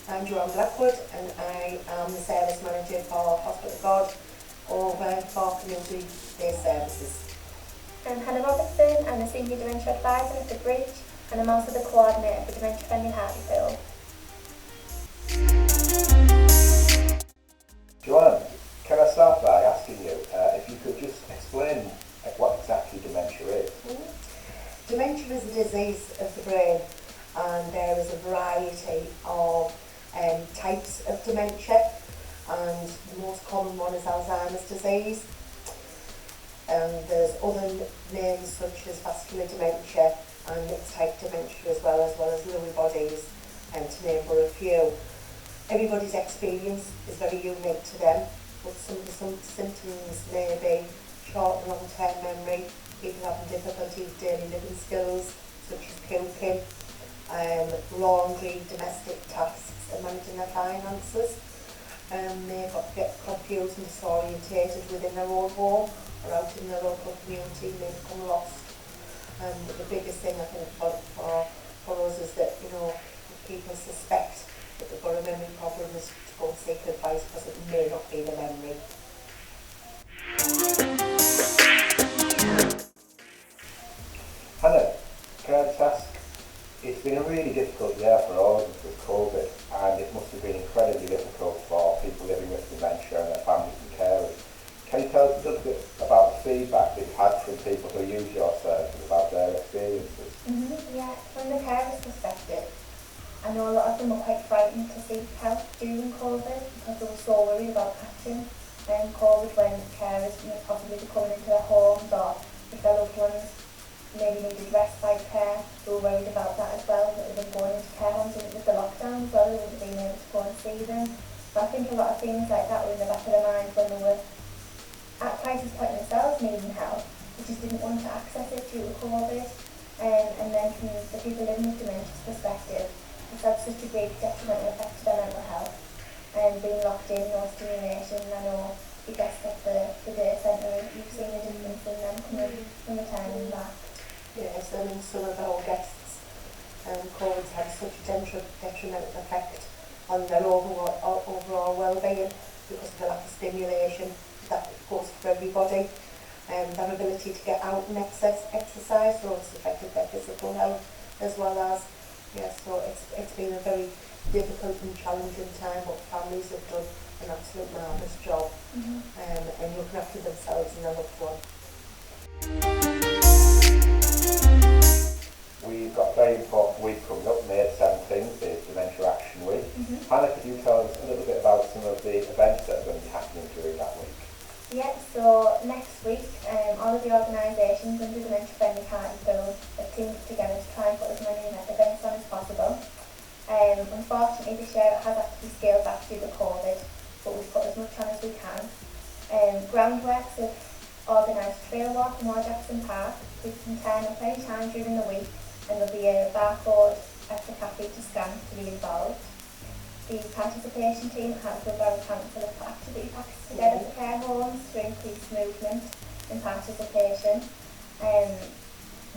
I'm Joanne Blackwood and I am the Service Manager for Hospital God over for community-based services. I'm Hannah Robertson, I'm the Senior Dementia Advisor at the Bridge and I'm also the Coordinator for Dementia Hartlepool. Joanne, can I start by asking you if you could just explain what exactly dementia is? Dementia is a disease of the brain, and there is a variety of types of dementia, and the most common one is Alzheimer's disease. And there's other names such as vascular dementia and mixed type dementia as well as Lewy bodies, to name but a few. Everybody's experience is very unique to them, but some symptoms may be short and long-term memory, people having difficulty with daily living skills such as cooking, laundry, domestic tasks and managing their finances. They get confused and disorientated within their own home or out in their local community, may become lost. And the biggest thing I think for us is that, if people suspect that they've got a memory problem, is to go and seek advice because it may not be the memory. Hannah, can I just ask, it's been a really difficult year for all of us with COVID, and it must have been incredibly difficult for people living with dementia and their families and carers. Can you tell us a little bit about the feedback that you've had from people who use your services about their experiences? Yeah, from the carers' perspective, I know a lot of them were quite frightened to seek help during COVID because they were so worried about catching COVID when carers possibly be coming into their homes, or if their loved ones maybe needed respite care. They were worried about that as well, that they were going into care homes and with the lockdown as well, they wouldn't have been able to go and see them. So I think a lot of things like that were in the back of their minds when they were at crisis point themselves needing help. They just didn't want to access it due to COVID. And then from the people living with dementia's perspective, it's had such a big detrimental effect to their mental health. And being locked in, no stimulation. I know the guests at the day centre, you've seen the difference in them coming from returning back. Yes, I mean, some of our guests, COVID's had such a detrimental effect on their overall well-being because of the lack of stimulation that goes for everybody. Their ability to get out and exercise, so it's affected their physical health as well as, so it's been a very difficult and challenging time, but families have done an absolute marvellous job in looking after themselves and their loved one. We've got a very important week coming up, May 17th, the Dementia Action Week. Hannah, could you tell us a little bit about some of the events that are going to be happening during that week? Yeah, so next week, all of the organisations under Dementia Hartlepool have teamed together to try and put as many events on as possible. Unfortunately, this year it has had to be scaled back due to COVID, but we've put as much on as we can. Groundworks have organised trail walk in Jackson Park, which can turn up any time during the week, and there'll be a barcode at the cafe to scan to be involved. The participation team at Hartlepool Borough Council have put activity packs together for care homes to increase movement and participation.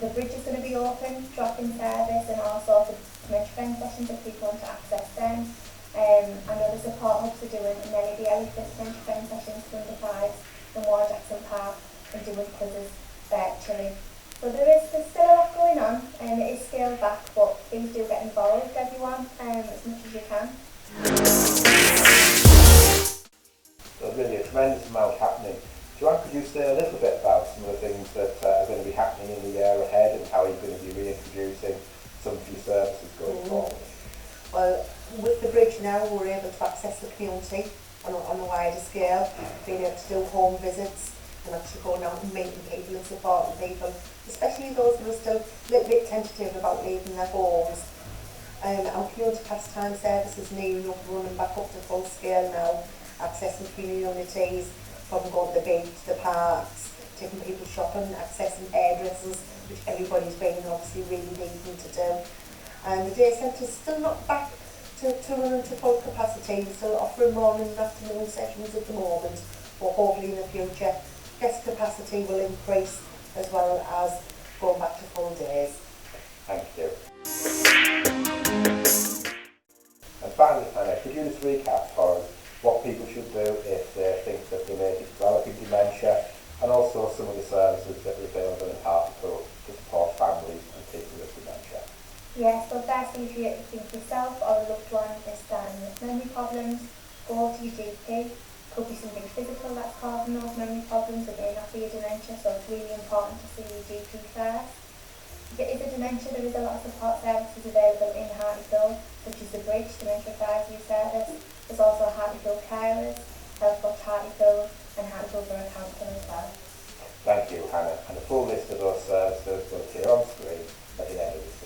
The bridge is going to be open, drop-in service and all sorts of dementia friend sessions if people want to access them. I know the support hubs are doing an LED dementia friend sessions for under 5s in Jackson Park and doing quizzes virtually. So there's still a lot going on, and it is scaled back, but please do get involved, everyone, as much as you can. There's really a tremendous amount happening. Joanne, could you say a little bit about some of the things that are going to be happening in the year ahead and how you're going to be reintroducing some of your services going forward? Well, with the bridge now, we're able to access the community on a wider scale, being able to do home visits and actually going out and meeting people and supporting people, especially those who are still a little bit tentative about leaving their homes. Our community pastime services nearly running back up to full scale now, accessing communities, from going to the beach, the parks, taking people shopping, accessing hairdressers, which everybody's been obviously really needing to do. And the day centre's still not back to running to full capacity. We're still offering morning and afternoon sessions at the moment, but hopefully in the future guest capacity will increase as well as going back to full days. Thank you. And finally, Hannah, could you just recap for us what people should do if they think that they may be developing dementia, and also some of the services that are available in Hartlepool to support families and people with dementia? Yes, so firstly, if you think yourself or a loved one is starting with memory problems, go to your GP. Could be something physical that's causing those memory problems, it may not be a dementia, so it's really important to see your GP first. If it is a dementia, there is a lot of support services available in Hartlepool, such as the Bridge Dementia Advisory Service. There's also Hartlepool Carers, Healthwatch Hartlepool, and Hartlepool Borough Council as well. Thank you, Hannah. And a full list of those services will appear on screen at the end of this